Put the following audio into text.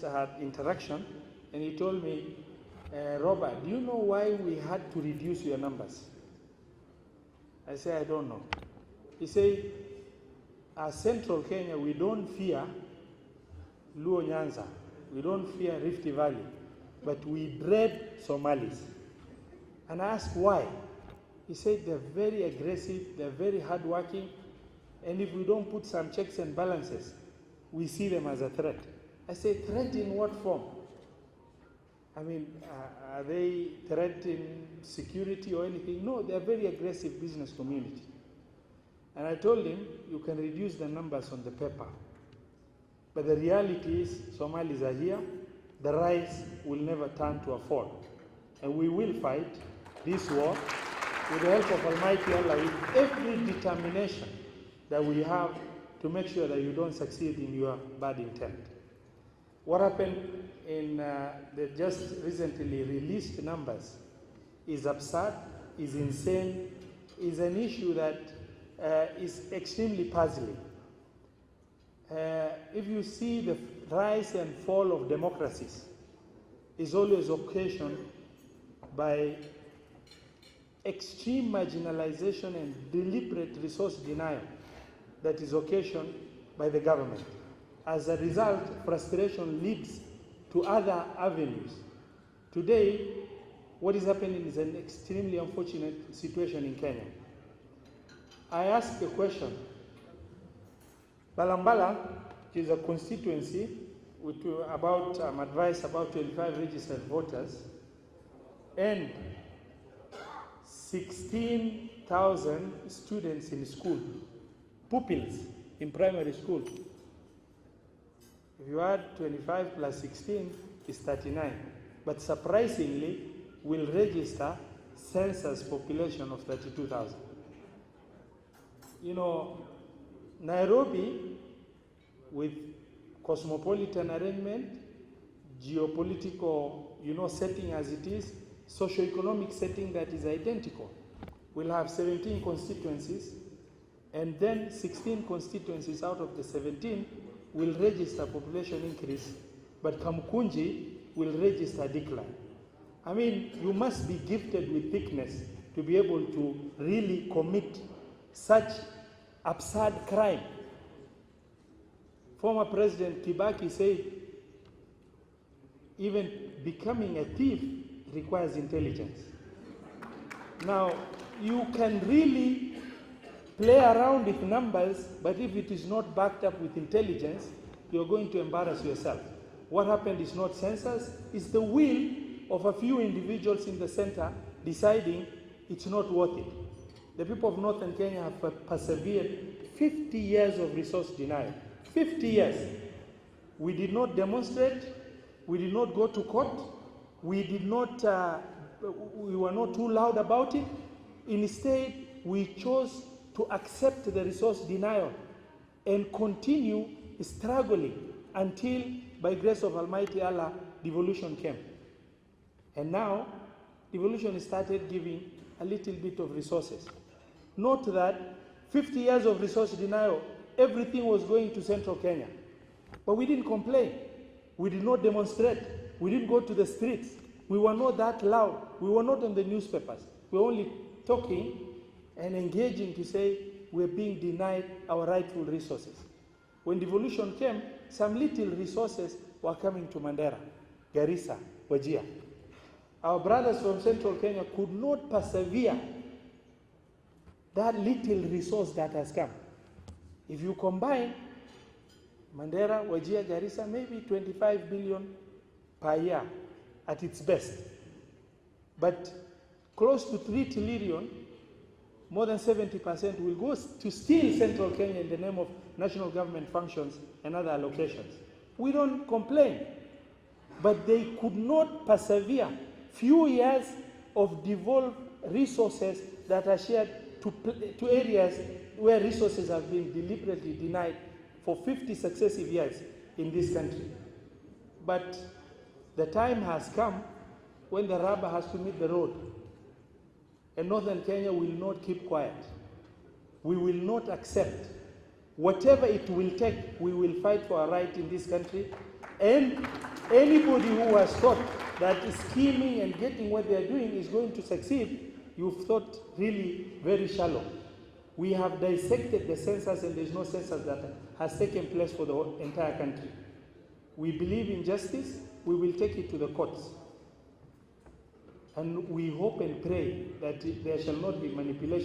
had interaction, and he told me, Robert, do you know why we had to reduce your numbers? I said, I don't know. He said, as Central Kenya, we don't fear Luo Nyanza, we don't fear Rift Valley, but we dread Somalis. And I asked why. He said they're very aggressive, they're very hardworking, and if we don't put some checks and balances, we see them as a threat. I said, threat in what form? I mean, are they threatening security or anything? No, they're a very aggressive business community. And I told him, you can reduce the numbers on the paper. But the reality is, Somalis are here. The rice will never turn to a fall. And we will fight this war with the help of Almighty Allah, with every determination that we have to make sure that you don't succeed in your bad intent. What happened in the just recently released numbers is absurd, is insane, is an issue that is extremely puzzling. If you see the rise and fall of democracies, is always occasioned by extreme marginalization and deliberate resource denial that is occasioned by the government. As a result, frustration leads to other avenues. Today, what is happening is an extremely unfortunate situation in Kenya. I asked a question. Balambala is a constituency with advice about 25 registered voters and 16,000 students in school, pupils in primary school. If you add 25 plus 16 is 39. But surprisingly, will register census population of 32,000. You know, Nairobi, with cosmopolitan arrangement, geopolitical, setting as it is, socio-economic setting that is identical, will have 17 constituencies, and then 16 constituencies out of the 17 will register population increase, but Kamukunji will register decline. I mean, you must be gifted with thickness to be able to really commit such absurd crime. Former President Kibaki said, even becoming a thief requires intelligence. Now, you can really play around with numbers, but if it is not backed up with intelligence, you're going to embarrass yourself. What happened is not census, it's the will of a few individuals in the center deciding it's not worth it. The people of Northern Kenya have persevered 50 years of resource denial. 50 years. We did not demonstrate, we did not go to court, we were not too loud about it. Instead, we chose to accept the resource denial and continue struggling until, by grace of Almighty Allah, devolution came. And now, devolution started giving a little bit of resources. Note that 50 years of resource denial, everything was going to Central Kenya. But we didn't complain. We did not demonstrate. We didn't go to the streets. We were not that loud. We were not on the newspapers. We were only talking and engaging to say we're being denied our rightful resources. When devolution came, some little resources were coming to Mandera, Garissa, Wajir. Our brothers from Central Kenya could not persevere that little resource that has come. If you combine Mandera, Wajir, Garissa, maybe 25 billion per year at its best. But close to 3 trillion, more than 70% will go to steal Central Kenya in the name of national government functions and other allocations. We don't complain, but they could not persevere. Few years of devolved resources that are shared to areas where resources have been deliberately denied for 50 successive years in this country. But the time has come when the rubber has to meet the road. And Northern Kenya will not keep quiet. We will not accept. Whatever it will take, we will fight for our right in this country. And anybody who has thought that scheming and getting what they are doing is going to succeed, you've thought really very shallow. We have dissected the census and there's no census that has taken place for the entire country. We believe in justice, we will take it to the courts. And we hope and pray that there shall not be manipulation.